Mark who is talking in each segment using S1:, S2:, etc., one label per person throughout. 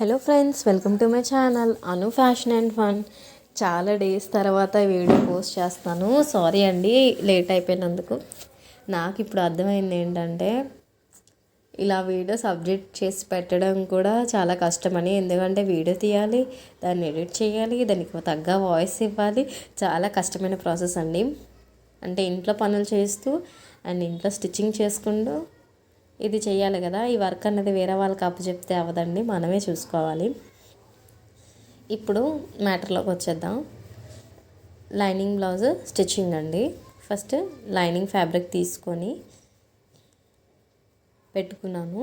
S1: Hello friends, welcome to my channel Anu fashion and fun. చాలా days తర్వాత video post చేస్తాను. Sorry అండి late అయిపోయినందుకు. నాకు ఇప్పుడు అర్థమైంది ఏంటంటే ఇలా వీడియో సబ్జెక్ట్ చేసి పెట్టడం కూడా చాలా కష్టమని. ఎందుకంటే వీడియో తీయాలి, దాన్ని ఎడిట్ చేయాలి, దానికి తగ్గ వాయిస్ ఇవ్వాలి. చాలా కష్టమైన ప్రాసెస్ అండి. అంటే ఇంట్లో పనులు చేస్తూ అండ్ ఇంట్లో స్టిచ్చింగ్ చేసుకుంటూ ఇది చేయాలి కదా. ఈ వర్క్ అనేది వేరే వాళ్ళకి అప్పచెప్తే అవ్వదండి, మనమే చూసుకోవాలి. ఇప్పుడు మ్యాటర్లోకి వచ్చేద్దాం. లైనింగ్ బ్లౌజ్ స్టిచ్చింగ్ అండి. ఫస్ట్ లైనింగ్ ఫ్యాబ్రిక్ తీసుకొని పెట్టుకున్నాను.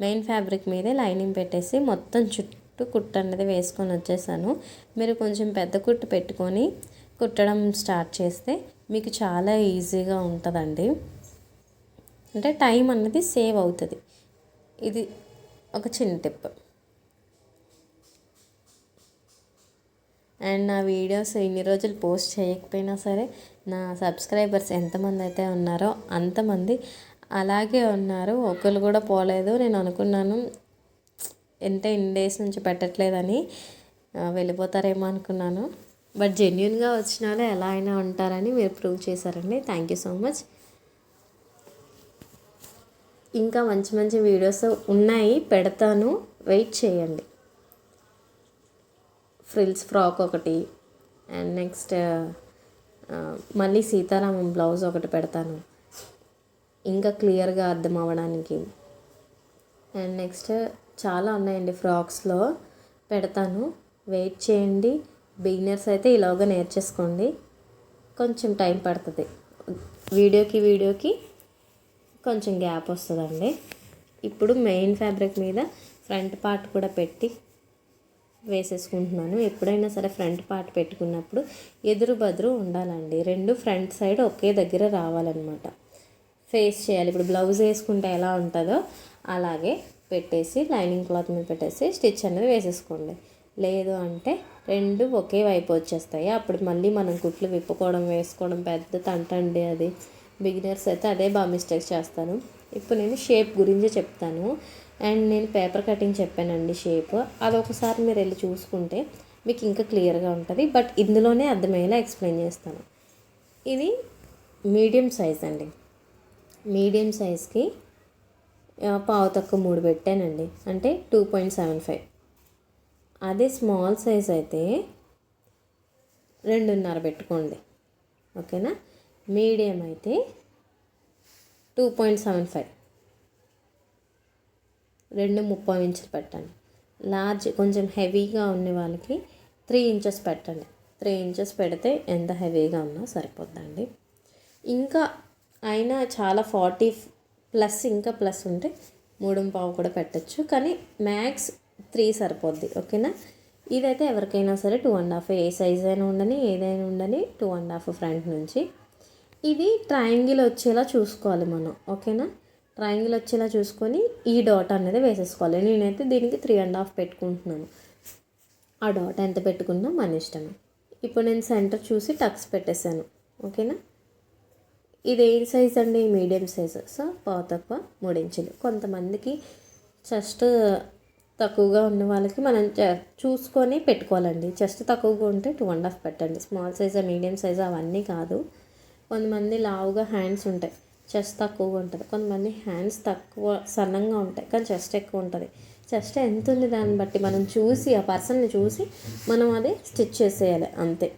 S1: మెయిన్ ఫ్యాబ్రిక్ మీదే లైనింగ్ పెట్టేసి మొత్తం చుట్టూ కుట్టు అనేది వేసుకొని వచ్చేసాను. మీరు కొంచెం పెద్ద కుట్టు పెట్టుకొని కుట్టడం స్టార్ట్ చేస్తే మీకు చాలా ఈజీగా ఉంటుందండి. అంటే టైం అన్నది సేవ్ అవుతుంది. ఇది ఒక చిన్న టిప్. అండ్ నా వీడియోస్ ఇన్ని రోజులు పోస్ట్ చేయకపోయినా సరే నా సబ్స్క్రైబర్స్ ఎంతమంది అయితే ఉన్నారో అంతమంది అలాగే ఉన్నారు. ఒకరు కూడా పోలేదు. నేను అనుకున్నాను ఇన్ని డేస్ నుంచి పెట్టట్లేదని వెళ్ళిపోతారేమో అనుకున్నాను. బట్ జెన్యున్గా వచ్చిన వాళ్ళు ఎలా అయినా ఉంటారని మీరు ప్రూవ్ చేశారండి. Thank you so much. ఇంకా మంచి మంచి వీడియోస్ ఉన్నాయి, పెడతాను, వెయిట్ చేయండి. ఫ్రిల్స్ ఫ్రాక్ ఒకటి, అండ్ నెక్స్ట్ మళ్ళీ సీతారామం బ్లౌజ్ ఒకటి పెడతాను, ఇంకా క్లియర్గా అర్థం అవ్వడానికి. అండ్ నెక్స్ట్ చాలా ఉన్నాయండి, ఫ్రాక్స్లో పెడతాను, వెయిట్ చేయండి. బిగినర్స్ అయితే ఇలాగా నేర్చేసుకోండి. కొంచెం టైం పడుతుంది, వీడియోకి కొంచెం గ్యాప్ వస్తుందండి. ఇప్పుడు మెయిన్ ఫ్యాబ్రిక్ మీద ఫ్రంట్ పార్ట్ కూడా పెట్టి వేసేసుకుంటున్నాను. ఎప్పుడైనా సరే ఫ్రంట్ పార్ట్ పెట్టుకున్నప్పుడు ఎదురు బదురు ఉండాలండి. రెండు ఫ్రంట్ సైడ్ ఒకే దగ్గర రావాలన్నమాట. ఫేస్ చేయాలి. ఇప్పుడు బ్లౌజ్ వేసుకుంటే ఎలా ఉంటుందో అలాగే పెట్టేసి లైనింగ్ క్లాత్ మీద పెట్టేసి స్టిచ్ అనేది వేసేసుకోండి. లేదు అంటే రెండు ఒకే వైపు వచ్చేస్తాయి. అప్పుడు మళ్ళీ మనం కుట్లు విప్పుకోవడం వేసుకోవడం పెద్ద తంటండి అది. బిగినర్స్ అయితే అదే బాగా మిస్టేక్ చేస్తాను. ఇప్పుడు నేను షేప్ గురించి చెప్తాను. అండ్ నేను పేపర్ కటింగ్ చెప్పానండి షేప్. అదొకసారి మీరు వెళ్ళి చూసుకుంటే మీకు ఇంకా క్లియర్గా ఉంటుంది. బట్ ఇందులోనే అర్థమయ్యేలా ఎక్స్ప్లెయిన్ చేస్తాను. ఇది మీడియం సైజ్ అండి. మీడియం సైజ్కి పావు తక్కువ 3 పెట్టానండి, అంటే 2.75. అదే స్మాల్ సైజ్ అయితే 2.5 పెట్టుకోండి, ఓకేనా. మీడియం అయితే 2.75, 2.30 ఇంచులు పెట్టండి. లార్జ్ కొంచెం హెవీగా ఉన్న వాళ్ళకి 3 ఇంచెస్ పెట్టండి. 3 ఇంచెస్ పెడితే ఎంత హెవీగా ఉన్నా సరిపోద్దండి. ఇంకా అయినా చాలా 40+ ఇంకా ప్లస్ ఉంటే 3.25 కూడా పెట్టచ్చు, కానీ మ్యాక్స్ 3 సరిపోద్ది, ఓకేనా. ఇదైతే ఎవరికైనా సరే 2.5, ఏ సైజ్ అయినా ఉండని ఏదైనా ఉండని 2.5 ఫ్రంట్ నుంచి. ఇది ట్రయాంగిల్ వచ్చేలా చూసుకోవాలి మనం, ఓకేనా. ట్రయాంగిల్ వచ్చేలా చూసుకొని ఈ డాట్ అనేది వేసేసుకోవాలి. నేనైతే దీనికి 3.5 పెట్టుకుంటున్నాను. ఆ డాట్ ఎంత పెట్టుకున్నా మన ఇష్టమే. ఇప్పుడు నేను సెంటర్ చూసి టక్స్ పెట్టేశాను, ఓకేనా. ఇది ఏ సైజ్ అండి? Medium size. సో పావు తక్కువ 3 ఇంచులు. కొంతమందికి చెస్ట్ తక్కువగా ఉన్న వాళ్ళకి మనం చూసుకొని పెట్టుకోవాలండి. చెస్ట్ తక్కువగా ఉంటే 2.5 పెట్టండి. స్మాల్ సైజా మీడియం సైజా అవన్నీ కాదు. కొంతమంది లావుగా హ్యాండ్స్ ఉంటాయి, చెస్ట్ తక్కువగా ఉంటుంది. కొంతమంది హ్యాండ్స్ తక్కువ సన్నంగా ఉంటాయి కానీ చెస్ట్ ఎక్కువ ఉంటుంది. చెస్ట్ ఎంత ఉంది దాన్ని బట్టి మనం చూసి ఆ పర్సన్ని చూసి మనం అది స్టిచ్ చేసేయాలి అంతే.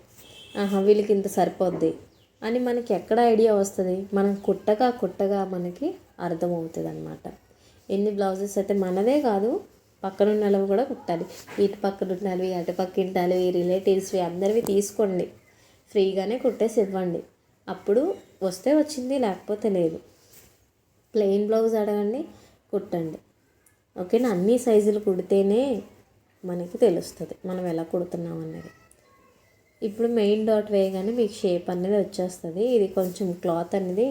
S1: వీళ్ళకి ఇంత సరిపోద్ది అని మనకి ఎక్కడ ఐడియా వస్తుంది? మనం కుట్టగా మనకి అర్థమవుతుంది అనమాట. ఎన్ని బ్లౌజెస్ అయితే మనదే కాదు పక్కన ఉన్నవి కూడా కుట్టాలి. ఇటు పక్కన ఉండాలి, అటు పక్క ఉండాలి, ఈ రిలేటివ్స్వి అందరివి తీసుకోండి, ఫ్రీగానే కుట్టేసి ఇవ్వండి. అప్పుడు వస్తే వచ్చింది, లేకపోతే లేదు. ప్లెయిన్ బ్లౌజ్ అడగండి, కుట్టండి, ఓకేనా. అన్ని సైజులు కుడితేనే మనకి తెలుస్తుంది మనం ఎలా కుడుతున్నాం అనేది. ఇప్పుడు మెయిన్ డాట్ వేయగానే మీకు షేప్ అనేది వచ్చేస్తుంది. ఇది కొంచెం క్లాత్ అనేది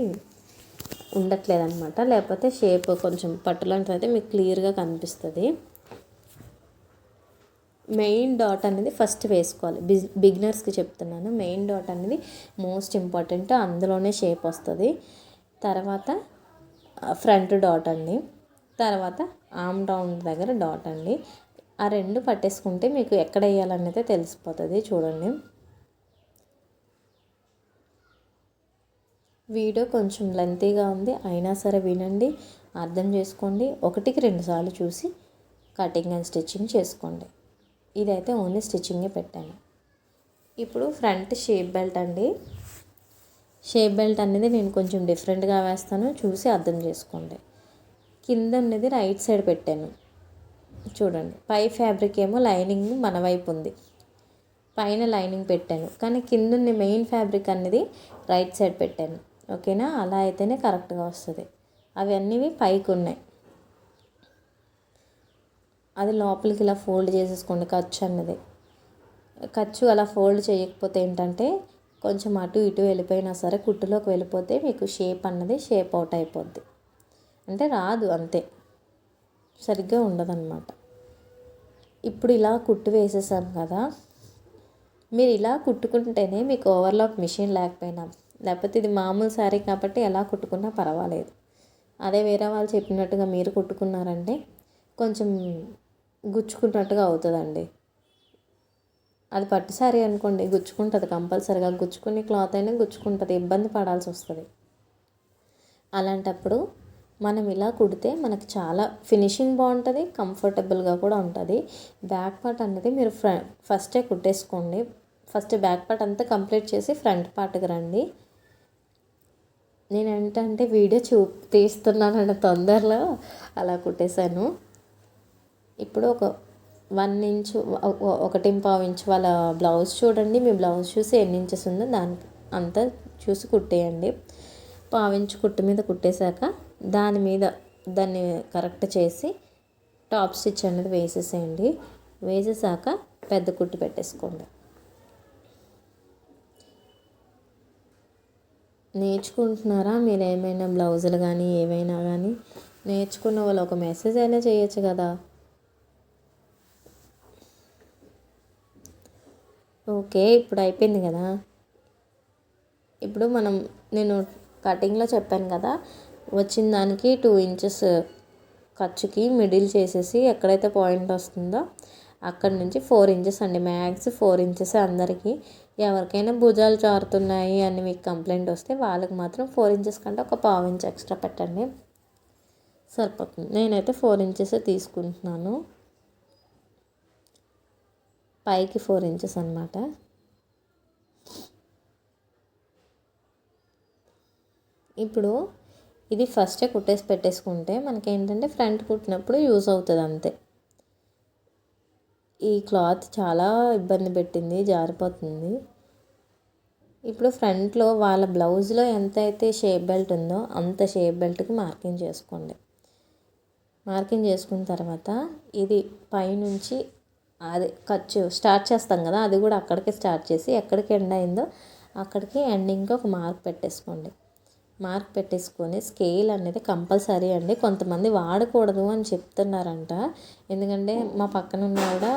S1: ఉండట్లేదు అనమాట, లేకపోతే షేప్ కొంచెం పట్టులాంటిది అయితే మీకు క్లియర్గా కనిపిస్తుంది. మెయిన్ డాట్ అనేది ఫస్ట్ వేసుకోవాలి. బిగినర్స్కి చెప్తున్నాను. మెయిన్ డాట్ అనేది మోస్ట్ ఇంపార్టెంట్, అందులోనే షేప్ వస్తుంది. తర్వాత ఫ్రంట్ డాట్ అండి, తర్వాత ఆర్మ్ రౌండ్ దగ్గర డాట్ అండి. ఆ రెండు పట్టేసుకుంటే మీకు ఎక్కడ వేయాలనేది తెలిసిపోతుంది. చూడండి, వీడియో కొంచెం లెంతీగా ఉంది, అయినా సరే వినండి, అర్థం చేసుకోండి. 1కి 2 సార్లు చూసి కటింగ్ అండ్ స్టిచ్చింగ్ చేసుకోండి. ఇదైతే ఓన్లీ స్టిచ్చింగే పెట్టాను. ఇప్పుడు ఫ్రంట్ షేప్ బెల్ట్ అండి. షేప్ బెల్ట్ అనేది నేను కొంచెం డిఫరెంట్గా వేస్తాను, చూసి అర్థం చేసుకోండి. కింద ఉన్నది రైట్ సైడ్ పెట్టాను చూడండి. పై ఫ్యాబ్రిక్ ఏమో లైనింగ్ మన వైపు ఉంది, పైన లైనింగ్ పెట్టాను, కానీ కింద ఉన్న మెయిన్ ఫ్యాబ్రిక్ అనేది రైట్ సైడ్ పెట్టాను. ఓకేనా, అలా అయితేనే కరెక్ట్గా వస్తుంది. అవి అన్నీ పైకి ఉన్నాయి, అది లోపలికి ఇలా ఫోల్డ్ చేసేసుకోండి. ఖర్చు అన్నది ఖర్చు అలా ఫోల్డ్ చేయకపోతే ఏంటంటే కొంచెం అటు ఇటు వెళ్ళిపోయినా సరే కుట్టులోకి వెళ్ళిపోతే మీకు షేప్ అన్నది షేప్ అవుట్ అయిపోద్ది, అంటే రాదు, అంతే, సరిగ్గా ఉండదన్నమాట. ఇప్పుడు ఇలా కుట్టు వేసేసాను కదా, మీరు ఇలా కుట్టుకుంటేనే మీకు ఓవర్లాక్ మిషన్ లేకపోయినా, లేకపోతే ఇది మామూలు శారీ కాబట్టి ఎలా కుట్టుకున్నా పర్వాలేదు. అదే వేరే వాళ్ళు చెప్పినట్టుగా మీరు కుట్టుకున్నారంటే కొంచెం గుచ్చుకున్నట్టుగా అవుతుందండి. అది పట్టు శారీ అనుకోండి, గుచ్చుకుంటుంది, కంపల్సరీగా గుచ్చుకునే క్లాత్ అయినా గుచ్చుకుంటుంది, ఇబ్బంది పడాల్సి వస్తుంది. అలాంటప్పుడు మనం ఇలా కుడితే మనకు చాలా ఫినిషింగ్ బాగుంటుంది, కంఫర్టబుల్గా కూడా ఉంటుంది. బ్యాక్ పార్ట్ అనేది మీరు ఫస్టే కుట్టేసుకోండి. ఫస్ట్ బ్యాక్ పార్ట్ అంతా కంప్లీట్ చేసి ఫ్రంట్ పార్ట్కి రండి. నేను ఏంటంటే వీడియో తీస్తున్నానంటే తొందరలో అలా కుట్టేశాను. ఇప్పుడు ఒక 1 ఇంచు 1.5 ఇంచు వాళ్ళ బ్లౌజ్ చూడండి. మీ బ్లౌజ్ చూసి ఎన్ని ఇంచెస్ ఉందో దానికి అంతా చూసి కుట్టేయండి. 1/4 ఇంచు కుట్టు మీద కుట్టేశాక దాన్ని కరెక్ట్ చేసి టాప్ స్టిచ్ అనేది వేసేసేయండి. వేసేసాక పెద్ద కుట్టు పెట్టేసుకోండి. నేర్చుకుంటున్నారా మీరు ఏమైనా బ్లౌజులు కానీ ఏవైనా కానీ? నేర్చుకున్న వాళ్ళు ఒక మెసేజ్ అయినా చేయొచ్చు కదా. ఓకే, ఇప్పుడు అయిపోయింది కదా. ఇప్పుడు నేను కటింగ్లో చెప్పాను కదా, వచ్చిన దానికి 2 ఇంచెస్ ఖర్చుకి మిడిల్ చేసేసి ఎక్కడైతే పాయింట్ వస్తుందో అక్కడ నుంచి 4 ఇంచెస్ అండి, మ్యాక్స్ 4 ఇంచెస్ అందరికీ. ఎవరికైనా భుజాలు జారుతున్నాయి అని మీకు కంప్లైంట్ వస్తే వాళ్ళకి మాత్రం 4 ఇంచెస్ కంటే ఒక 1/4 ఇంచ్ ఎక్స్ట్రా పెట్టండి, సరిపోతుంది. నేనైతే 4 ఇంచెస్ తీసుకుంటున్నాను, పైకి 4 ఇంచెస్ అన్నమాట. ఇప్పుడు ఇది ఫస్టే కుట్టేసి పెట్టేసుకుంటే మనకి ఏంటంటే ఫ్రంట్ కుట్టినప్పుడు యూజ్ అవుతుంది అంతే. ఈ క్లాత్ చాలా ఇబ్బంది పెట్టింది, జారిపోతుంది. ఇప్పుడు ఫ్రంట్లో వాళ్ళ బ్లౌజ్లో ఎంత అయితే షేప్ బెల్ట్ ఉందో అంత షేప్ బెల్ట్కి మార్కింగ్ చేసుకోండి. మార్కింగ్ చేసుకున్న తర్వాత ఇది పైనుంచి అది ఖర్చు స్టార్ట్ చేస్తాం కదా, అది కూడా అక్కడికి స్టార్ట్ చేసి ఎక్కడికి ఎండ్ అయిందో అక్కడికి ఎండింగ్కి ఒక మార్క్ పెట్టేసుకోండి. మార్క్ పెట్టేసుకొని స్కేల్ అనేది కంపల్సరీ అండి. కొంతమంది వాడకూడదు అని చెప్తున్నారంట, ఎందుకంటే మా పక్కన ఉన్న కూడా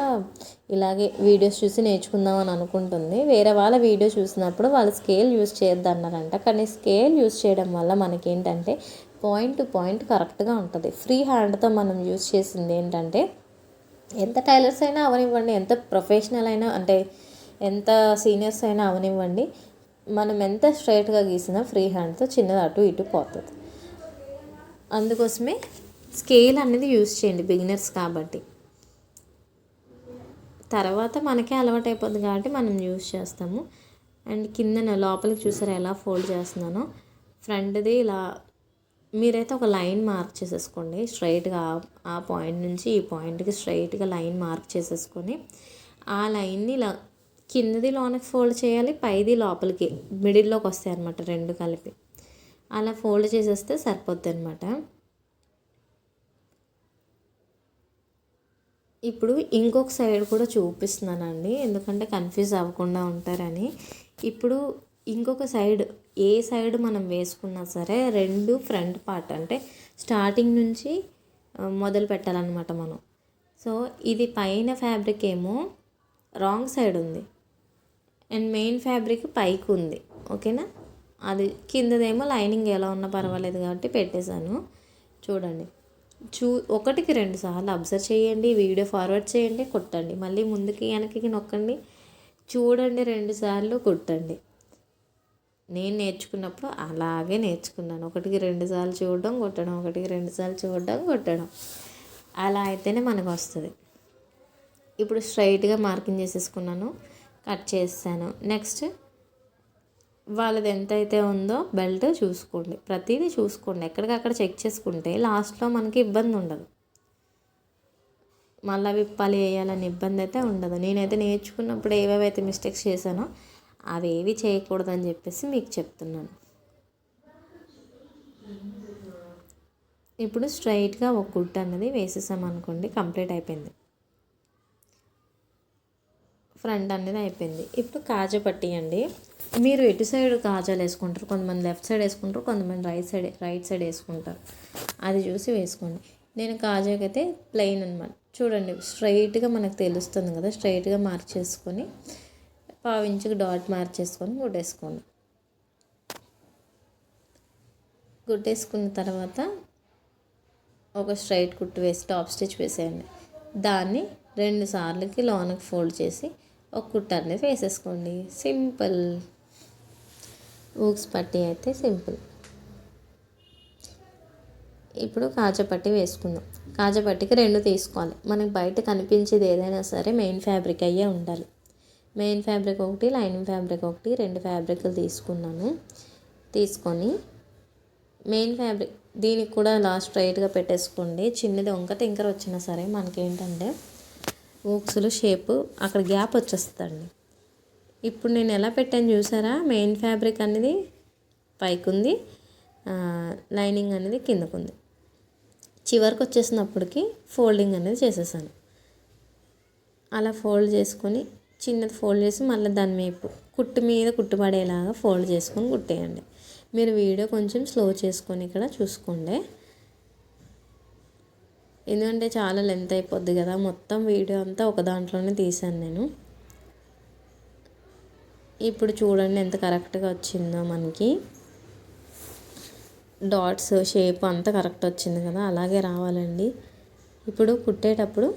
S1: ఇలాగే వీడియోస్ చూసి నేర్చుకుందాం అని అనుకుంటుంది. వేరే వాళ్ళ వీడియో చూసినప్పుడు వాళ్ళు స్కేల్ యూజ్ చేయొద్దన్నారంట, కానీ స్కేల్ యూజ్ చేయడం వల్ల మనకేంటంటే పాయింట్ టు పాయింట్ కరెక్ట్గా ఉంటుంది. ఫ్రీ హ్యాండ్తో మనం యూజ్ చేసింది ఏంటంటే ఎంత టైలర్స్ అయినా అవనివ్వండి, ఎంత ప్రొఫెషనల్ అయినా అంటే ఎంత సీనియర్స్ అయినా అవనివ్వండి, మనం ఎంత స్ట్రైట్గా గీసినా ఫ్రీ హ్యాండ్తో చిన్నది అటు ఇటు పోతుంది. అందుకోసమే స్కేల్ అనేది యూజ్ చేయండి బిగినర్స్ కాబట్టి. తర్వాత మనకే అలవాటు అయిపోద్ది కాబట్టి మనం యూజ్ చేస్తాము. అండ్ కిందన లోపలికి చూసారా ఎలా ఫోల్డ్ చేస్తున్నానో, ఫ్రంట్ది ఇలా మీరైతే ఒక లైన్ మార్క్ చేసేసుకోండి స్ట్రైట్గా. ఆ పాయింట్ నుంచి ఈ పాయింట్కి స్ట్రైట్గా లైన్ మార్క్ చేసేసుకొని ఆ లైన్ని ఇలా కిందది లోనకి ఫోల్డ్ చేయాలి, పైది లోపలికి మిడిల్లోకి వస్తాయి అన్నమాట, రెండు కలిపి అలా ఫోల్డ్ చేసేస్తే సరిపోద్ది అనమాట. ఇప్పుడు ఇంకొక సైడ్ కూడా చూపిస్తున్నానండి, ఎందుకంటే కన్ఫ్యూజ్ అవ్వకుండా ఉంటారని. ఇప్పుడు ఇంకొక సైడ్ ఏ సైడ్ మనం వేసుకున్నా సరే రెండు ఫ్రంట్ పార్ట్ అంటే స్టార్టింగ్ నుంచి మొదలు పెట్టాలన్నమాట మనం. సో ఇది పైన ఫ్యాబ్రిక్ ఏమో రాంగ్ సైడ్ ఉంది అండ్ మెయిన్ ఫ్యాబ్రిక్ పైకి ఉంది, ఓకేనా. అది కిందదేమో లైనింగ్ ఎలా ఉన్నా పర్వాలేదు కాబట్టి పెట్టేశాను. చూడండి, ఒకటికి 2 సార్లు అబ్జర్వ్ చేయండి, వీడియో ఫార్వర్డ్ చేయండి, కుట్టండి, మళ్ళీ ముందుకి వెనక్కి నొక్కండి, చూడండి, 2 సార్లు కుట్టండి. నేను నేర్చుకున్నప్పుడు అలాగే నేర్చుకున్నాను. ఒకటికి 2 సార్లు చూడడం, కుట్టడం, ఒకటికి 2 సార్లు చూడడం, కుట్టడం. అలా అయితేనే మనకు వస్తుంది. ఇప్పుడు స్ట్రైట్గా మార్కింగ్ చేసేసుకున్నాను, కట్ చేస్తాను. నెక్స్ట్ వాళ్ళది ఎంత అయితే ఉందో బెల్ట్ చూసుకోండి, ప్రతిదీ చూసుకోండి, ఎక్కడికక్కడ చెక్ చేసుకుంటే లాస్ట్లో మనకి ఇబ్బంది ఉండదు. మళ్ళీ విప్పాలి వేయాలని ఇబ్బంది అయితే ఉండదు. నేనైతే నేర్చుకున్నప్పుడు ఏవేవైతే మిస్టేక్స్ చేశానో అవేవి చేయకూడదని చెప్పేసి మీకు చెప్తున్నాను. ఇప్పుడు స్ట్రైట్గా ఒక కుట్టు అన్నది వేసేసామనుకోండి, కంప్లీట్ అయిపోయింది. ఫ్రంట్ అనేది అయిపోయింది. ఇప్పుడు కాజా పట్టీ అండి. మీరు ఎటు సైడ్ కాజాలు వేసుకుంటారు, కొంతమంది లెఫ్ట్ సైడ్ వేసుకుంటారు, కొంతమంది రైట్ సైడ్ వేసుకుంటారు. అది చూసి వేసుకోండి. నేను కాజాకి అయితే ప్లెయిన్ అనమాట. చూడండి, స్ట్రైట్గా మనకు తెలుస్తుంది కదా, స్ట్రైట్గా మార్క్ చేసుకొని 1/2 ఇంచుకి డాట్ మార్క్ చేసుకొని కుట్టేసుకోండి. కుట్టేసుకున్న తర్వాత ఒక స్ట్రైట్ కుట్టు వేసి టాప్ స్టిచ్ వేసేయండి. దాన్ని 2 సార్లకి లోనకి ఫోల్డ్ చేసి ఒక కుట్టు అనేది వేసేసుకోండి. సింపుల్. ఊక్స్ పట్టీ అయితే సింపుల్. ఇప్పుడు కాజా పట్టీ వేసుకుందాం. కాజా పట్టీకి 2 తీసుకోవాలి. మనకి బయట కనిపించేది ఏదైనా సరే మెయిన్ ఫ్యాబ్రిక్ అయ్యే ఉండాలి. మెయిన్ ఫ్యాబ్రిక్ ఒకటి, లైనింగ్ ఫ్యాబ్రిక్ ఒకటి, 2 ఫ్యాబ్రిక్లు తీసుకున్నాను. తీసుకొని మెయిన్ ఫ్యాబ్రిక్ దీనికి కూడా లాస్ట్ స్ట్రైట్గా పెట్టేసుకోండి. చిన్నది వంక తింకర వచ్చినా సరే మనకేంటంటే ఊక్స్లు షేపు అక్కడ గ్యాప్ వచ్చేస్తుందండి. ఇప్పుడు నేను ఎలా పెట్టాను చూసారా, మెయిన్ ఫ్యాబ్రిక్ అనేది పైకి ఉంది, లైనింగ్ అనేది కిందకు ఉంది. చివరికి వచ్చేసినప్పటికి ఫోల్డింగ్ అనేది చేసేసాను. అలా ఫోల్డ్ చేసుకొని చిన్నది ఫోల్డ్ చేసి మళ్ళీ దాని వైపు కుట్టు మీద కుట్టుపడేలాగా ఫోల్డ్ చేసుకొని కుట్టేయండి. మీరు వీడియో కొంచెం స్లో చేసుకొని ఇక్కడ చూసుకోండి, ఎందుకంటే చాలా లెంత్ అయిపోద్ది కదా. మొత్తం వీడియో అంతా ఒక దాంట్లోనే తీసాను నేను. ఇప్పుడు చూడండి ఎంత కరెక్ట్గా వచ్చిందో మనకి. డాట్స్ షేప్ అంతా కరెక్ట్ వచ్చింది కదా, అలాగే రావాలండి. ఇప్పుడు కుట్టేటప్పుడు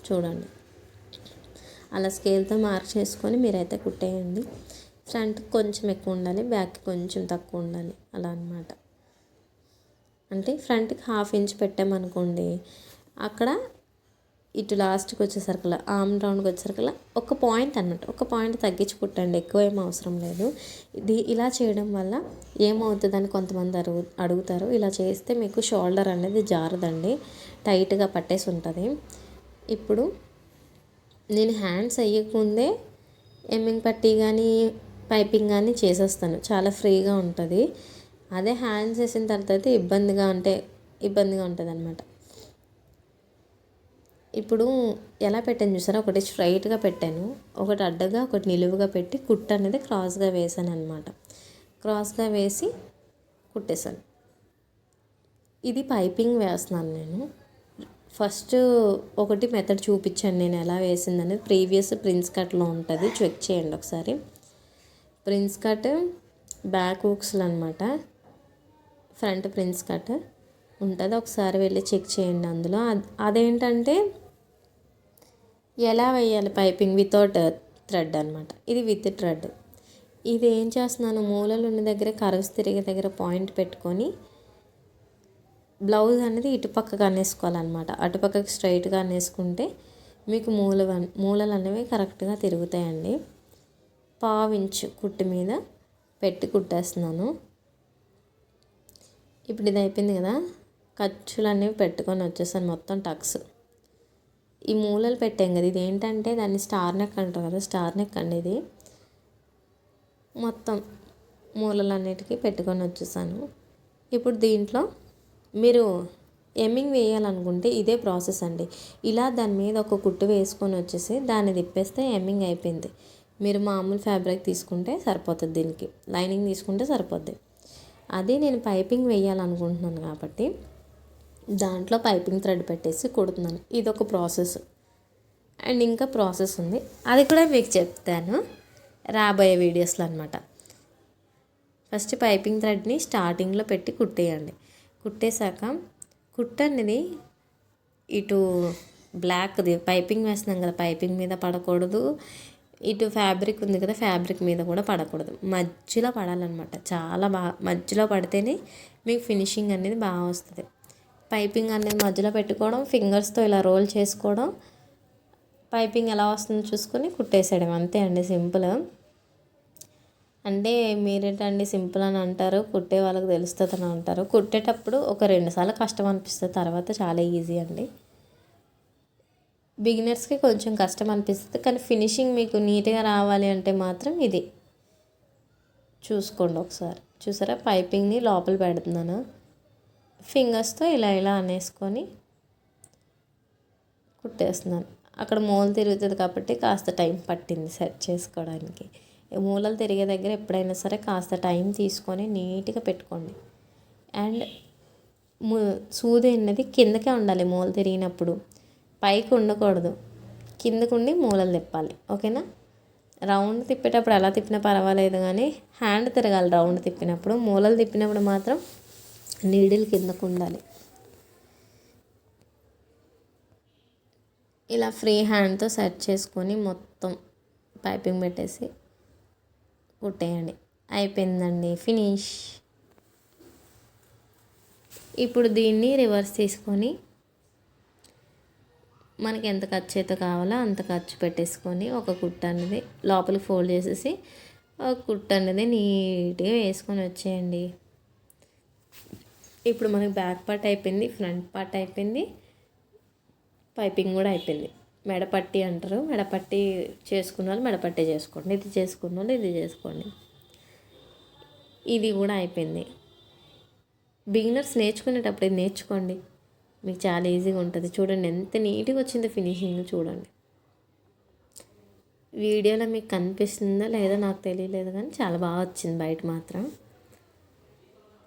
S1: చూడండి, అలా స్కేల్తో మార్క్ చేసుకొని మీరైతే కుట్టేయండి. ఫ్రంట్ కొంచెం ఎక్కువ ఉండాలి, బ్యాక్ కొంచెం తక్కువ ఉండాలి, అలా అనమాట. అంటే ఫ్రంట్కి 1/2 ఇంచ్ పెట్టామనుకోండి, అక్కడ ఇటు లాస్ట్కి వచ్చేసరికల్లా ఆర్మ్ రౌండ్కి వచ్చేసరికల్లా ఒక పాయింట్ అనమాట, ఒక పాయింట్ తగ్గించి కుట్టండి, ఎక్కువ ఏం అవసరం లేదు. ఇది ఇలా చేయడం వల్ల ఏమవుతుందని కొంతమంది అడుగుతారు. ఇలా చేస్తే మీకు షోల్డర్ అనేది జారదండి, టైట్గా పట్టేసి ఉంటుంది. ఇప్పుడు నేను హ్యాండ్స్ వేయకముందే ఎమ్మింగ్ పట్టీ కానీ పైపింగ్ కానీ చేసేస్తాను, చాలా ఫ్రీగా ఉంటుంది. అదే హ్యాండ్స్ వేసిన తర్వాత అయితే ఇబ్బందిగా ఉంటుంది అనమాట. ఇప్పుడు ఎలా పెట్టాను చూసారా, ఒకటి స్ట్రైట్గా పెట్టాను, ఒకటి అడ్డగా, ఒకటి నిలువుగా పెట్టి కుట్టు అనేది క్రాస్గా వేసాను అనమాట. క్రాస్గా వేసి కుట్టేశాను. ఇది పైపింగ్ వేస్తున్నాను నేను. ఫస్ట్ ఒకటి మెథడ్ చూపించాను నేను ఎలా వేసిందని, ప్రీవియస్ ప్రిన్స్ కట్లో ఉంటుంది, చెక్ చేయండి ఒకసారి. ప్రిన్స్ కట్ బ్యాక్ హుక్స్లు అనమాట, ఫ్రంట్ ప్రిన్స్ కట్ ఉంటుంది, ఒకసారి వెళ్ళి చెక్ చేయండి అందులో. అదేంటంటే ఎలా వేయాలి పైపింగ్ వితౌట్ థ్రెడ్ అనమాట, ఇది విత్ థ్రెడ్. ఇది ఏం చేస్తున్నాను, మూలలు ఉన్న దగ్గర కర్వ్స్ తిరిగే దగ్గర పాయింట్ పెట్టుకొని బ్లౌజ్ అనేది ఇటుపక్కగా అనేసుకోవాలన్నమాట. అటుపక్కకి స్ట్రైట్గా అనేసుకుంటే మీకు మూలలు అనేవి కరెక్ట్గా తిరుగుతాయండి. 1/2 ఇంచ్ కుట్టు మీద పెట్టి కుట్టేస్తున్నాను. ఇప్పుడు ఇది అయిపోయింది కదా, ఖర్చులు అనేవి పెట్టుకొని వచ్చేసాను, మొత్తం టక్స్. ఈ మూలలు పెట్టాం కదా, ఇది ఏంటంటే దాన్ని స్టార్ నెక్ అంటారు కదా, స్టార్ నెక్ అండి ఇది. మొత్తం మూలలన్నిటికీ పెట్టుకొని వచ్చేసాను. ఇప్పుడు దీంట్లో మీరు ఎమ్మింగ్ వేయాలనుకుంటే ఇదే ప్రాసెస్ అండి. ఇలా దాని మీద ఒక కుట్టు వేసుకొని వచ్చేసి దాన్ని తిప్పేస్తే ఎమ్మింగ్ అయిపోయింది. మీరు మామూలు ఫ్యాబ్రిక్ తీసుకుంటే సరిపోతుంది, దీనికి లైనింగ్ తీసుకుంటే సరిపోద్ది. అదే నేను పైపింగ్ వేయాలనుకుంటున్నాను కాబట్టి దాంట్లో పైపింగ్ థ్రెడ్ పెట్టేసి కుడుతున్నాను. ఇదొక ప్రాసెస్. అండ్ ఇంకా ప్రాసెస్ ఉంది, అది కూడా మీకు చెప్తాను రాబోయే వీడియోస్లో అనమాట. ఫస్ట్ పైపింగ్ థ్రెడ్ని స్టార్టింగ్లో పెట్టి కుట్టేయండి. కుట్టేశాక కుట్టు అనేది ఇటు బ్లాక్ది పైపింగ్ వేస్తున్నాం కదా, పైపింగ్ మీద పడకూడదు, ఇటు ఫ్యాబ్రిక్ ఉంది కదా, ఫ్యాబ్రిక్ మీద కూడా పడకూడదు, మధ్యలో పడాలన్నమాట. చాలా బాగా మధ్యలో పడితేనే మీకు ఫినిషింగ్ అనేది బాగా వస్తుంది. పైపింగ్ అనేది మధ్యలో పెట్టుకోవడం, ఫింగర్స్తో ఇలా రోల్ చేసుకోవడం, పైపింగ్ ఎలా వస్తుందో చూసుకొని కుట్టేసేయడం, అంతే అండి, సింపుల్. అంటే మీరేంటండి సింపుల్ అని అంటారు, కుట్టే వాళ్ళకి తెలుస్తుంది అని అంటారు. కుట్టేటప్పుడు ఒక 2 సార్లు కష్టం అనిపిస్తుంది, తర్వాత చాలా ఈజీ అండి. బిగినర్స్కి కొంచెం కష్టం అనిపిస్తుంది, కానీ ఫినిషింగ్ మీకు నీట్గా రావాలి అంటే మాత్రం ఇది చూసుకోండి ఒకసారి. చూసారా, పైపింగ్ని లోపల పెడుతున్నాను, ఫింగర్స్తో ఇలా ఇలా అనేసుకొని కుట్టేస్తున్నాను. అక్కడ మూల తిరుగుతుంది కాబట్టి కాస్త టైం పట్టింది సెట్ చేసుకోవడానికి. మూలలు తిరిగే దగ్గర ఎప్పుడైనా సరే కాస్త టైం తీసుకొని నీట్గా పెట్టుకోండి. అండ్ సూది అనేది కిందకే ఉండాలి మూల తిరిగినప్పుడు, పైకి ఉండకూడదు, కిందకు ఉండి మూలలు తిప్పాలి. ఓకేనా. రౌండ్ తిప్పేటప్పుడు ఎలా తిప్పినా పర్వాలేదు, కానీ హ్యాండ్ తిరగాలి రౌండ్ తిప్పినప్పుడు. మూలలు తిప్పినప్పుడు మాత్రం నీడిల్ కిందకు ఉండాలి. ఇలా ఫ్రీ హ్యాండ్తో సెట్ చేసుకొని మొత్తం పైపింగ్ పెట్టేసి కుట్టేయండి. అయిపోయిందండి, ఫినిష్. ఇప్పుడు దీన్ని రివర్స్ తీసుకొని మనకి ఎంత ఖర్చు అయితే కావాలో అంత ఖర్చు పెట్టేసుకొని ఒక కుట్టు అనేది లోపలికి ఫోల్డ్ చేసేసి ఒక కుట్టు అనేది నీట్గా వేసుకొని వచ్చేయండి. ఇప్పుడు మనకి బ్యాక్ పార్ట్ అయిపోయింది, ఫ్రంట్ పార్ట్ అయిపోయింది, పైపింగ్ కూడా అయిపోయింది. మెడపట్టి అంటారు, మెడపట్టి చేసుకున్న వాళ్ళు మెడపట్టి చేసుకోండి, ఇది చేసుకున్న వాళ్ళు ఇది చేసుకోండి. ఇది కూడా అయిపోయింది. బిగినర్స్ నేర్చుకునేటప్పుడు ఇది నేర్చుకోండి, మీకు చాలా ఈజీగా ఉంటుంది. చూడండి ఎంత నీట్గా వచ్చిందో ఫినిషింగ్, చూడండి. వీడియోలో మీకు కనిపిస్తుందో లేదో నాకు తెలియలేదు, కానీ చాలా బాగా వచ్చింది బయట మాత్రం.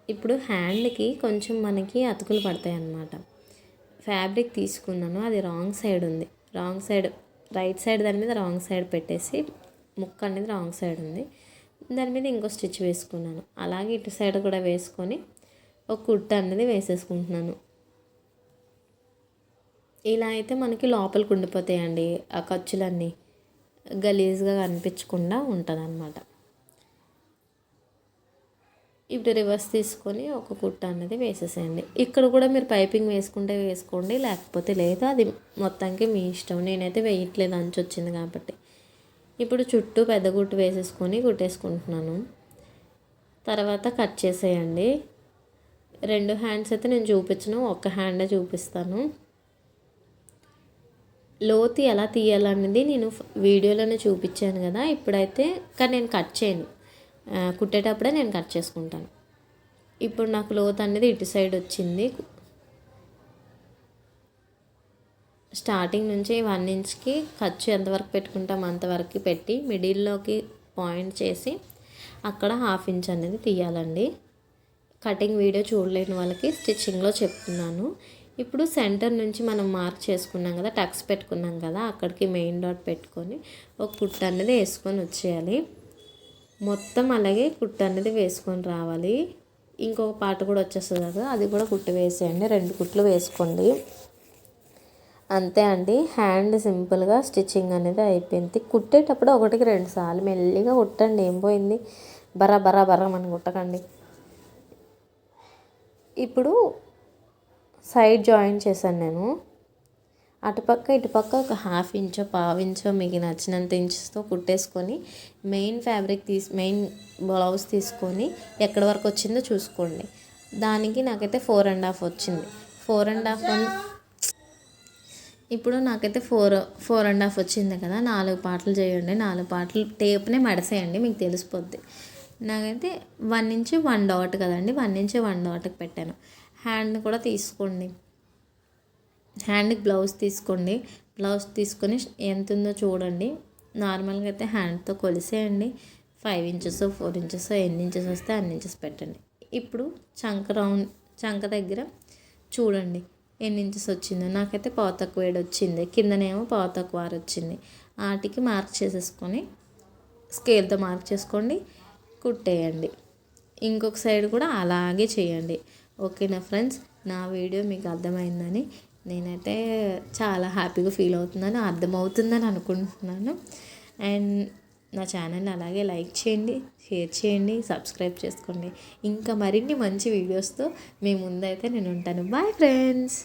S1: ఇప్పుడు హ్యాండ్కి కొంచెం మనకి అతుకులు పడతాయి అన్నమాట. ఫ్యాబ్రిక్ తీసుకున్నాను, అది రాంగ్ సైడ్ ఉంది, రాంగ్ సైడ్, రైట్ సైడ్ దాని మీద రాంగ్ సైడ్ పెట్టేసి ముక్క అనేది రాంగ్ సైడ్ ఉంది, దాని మీద ఇంకో స్టిచ్ వేసుకున్నాను. అలాగే ఇటు సైడ్ కూడా వేసుకొని ఒక కుట్టు అనేది వేసేసుకుంటున్నాను. ఇలా అయితే మనకి లోపలికి ఉండిపోతాయండి ఆ ఖర్చులన్నీ, గలీజ్గా కనిపించకుండా ఉంటుంది అన్నమాట. ఇప్పుడు రివర్స్ తీసుకొని ఒక కుట్టు అనేది వేసేసేయండి. ఇక్కడ కూడా మీరు పైపింగ్ వేసుకుంటే వేసుకోండి, లేకపోతే లేదు, అది మొత్తానికి మీ ఇష్టం. నేనైతే వేయట్లేదు, అంచు వచ్చింది కాబట్టి. ఇప్పుడు చుట్టూ పెద్ద కుట్టు వేసేసుకొని కుట్టేసుకుంటున్నాను. తర్వాత కట్ చేసేయండి. 2 హ్యాండ్స్ అయితే నేను చూపించను, ఒక్క హ్యాండే చూపిస్తాను. లోతు ఎలా తీయాలనేది నేను వీడియోలోనే చూపించాను కదా, ఇప్పుడైతే కానీ నేను కట్ చేయను, కుట్టేటప్పుడే నేను కట్ చేసుకుంటాను. ఇప్పుడు నాకు లోతు అనేది ఇటు సైడ్ వచ్చింది. స్టార్టింగ్ నుంచి 1 ఇంచ్కి ఖర్చు ఎంతవరకు పెట్టుకుంటాం అంతవరకు పెట్టి మిడిల్లోకి పాయింట్ చేసి అక్కడ 1/2 ఇంచ్ అనేది తీయాలండి. కటింగ్ వీడియో చూడలేని వాళ్ళకి స్టిచ్చింగ్లో చెప్తున్నాను. ఇప్పుడు సెంటర్ నుంచి మనం మార్క్ చేసుకున్నాం కదా, టక్స్ పెట్టుకున్నాం కదా, అక్కడికి మెయిన్ డాట్ పెట్టుకొని ఒక కుట్టు అనేది వేసుకొని వచ్చేయాలి. మొత్తం అలాగే కుట్టు అనేది వేసుకొని రావాలి. ఇంకొక పార్ట్ కూడా వచ్చేస్తుంది కదా, అది కూడా కుట్టు వేసేయండి. 2 కుట్లు వేసుకోండి, అంతే అండి. హ్యాండ్ సింపుల్గా స్టిచ్చింగ్ అనేది అయిపోయింది. కుట్టేటప్పుడు 1కి 2 సార్లు మెల్లిగా కుట్టండి, ఏం పోయింది, బర్ర బర్ర బర్ర మనం కుట్టకండి. ఇప్పుడు సైడ్ జాయిన్ చేశాను నేను, అటుపక్క ఇటుపక్క ఒక 1/2 ఇంచో 1/4 ఇంచో మీకు నచ్చినంత ఇంచెస్తో కుట్టేసుకొని మెయిన్ ఫ్యాబ్రిక్ మెయిన్ బ్లౌజ్ తీసుకొని ఎక్కడి వరకు వచ్చిందో చూసుకోండి. దానికి నాకైతే 4.5 వచ్చింది. 4.5 ఇప్పుడు నాకైతే 4.5 వచ్చింది కదా, 4 పార్ట్లు చేయండి. 4 పార్ట్లు టేప్నే మడసేయండి, మీకు తెలిసిపోద్ది. నాకైతే 1 ఇంచ్ 1 డాట్ కదండి, 1 ఇంచ్ 1 డాట్కి పెట్టాను. హ్యాండ్ కూడా తీసుకోండి, హ్యాండ్కి బ్లౌజ్ తీసుకోండి. బ్లౌజ్ తీసుకొని ఎంత ఉందో చూడండి. నార్మల్గా అయితే హ్యాండ్తో కొలిసేయండి. 5 ఇంచెస్ 4 ఇంచెస్ ఎన్ని ఇంచెస్ వస్తే అన్ని ఇంచెస్ పెట్టండి. ఇప్పుడు చంక దగ్గర చూడండి ఎన్ని ఇంచెస్ వచ్చిందో. నాకైతే పావు తక్కువ 7 వచ్చింది, కిందనేమో పావు తక్కువ 6 వచ్చింది. వాటికి మార్క్ చేసేసుకొని స్కేల్తో మార్క్ చేసుకోండి, కుట్టేయండి. ఇంకొక సైడ్ కూడా అలాగే చేయండి. ఓకేనా ఫ్రెండ్స్, నా వీడియో మీకు అర్థమైందని నేనైతే చాలా హ్యాపీగా ఫీల్ అవుతున్నాను, అర్థమవుతుందని అనుకుంటున్నాను. అండ్ నా ఛానల్ అలాగే లైక్ చేయండి, షేర్ చేయండి, సబ్స్క్రైబ్ చేసుకోండి. ఇంకా మరిన్ని మంచి వీడియోస్తో మీ ముందైతే నేను ఉంటాను. Bye friends.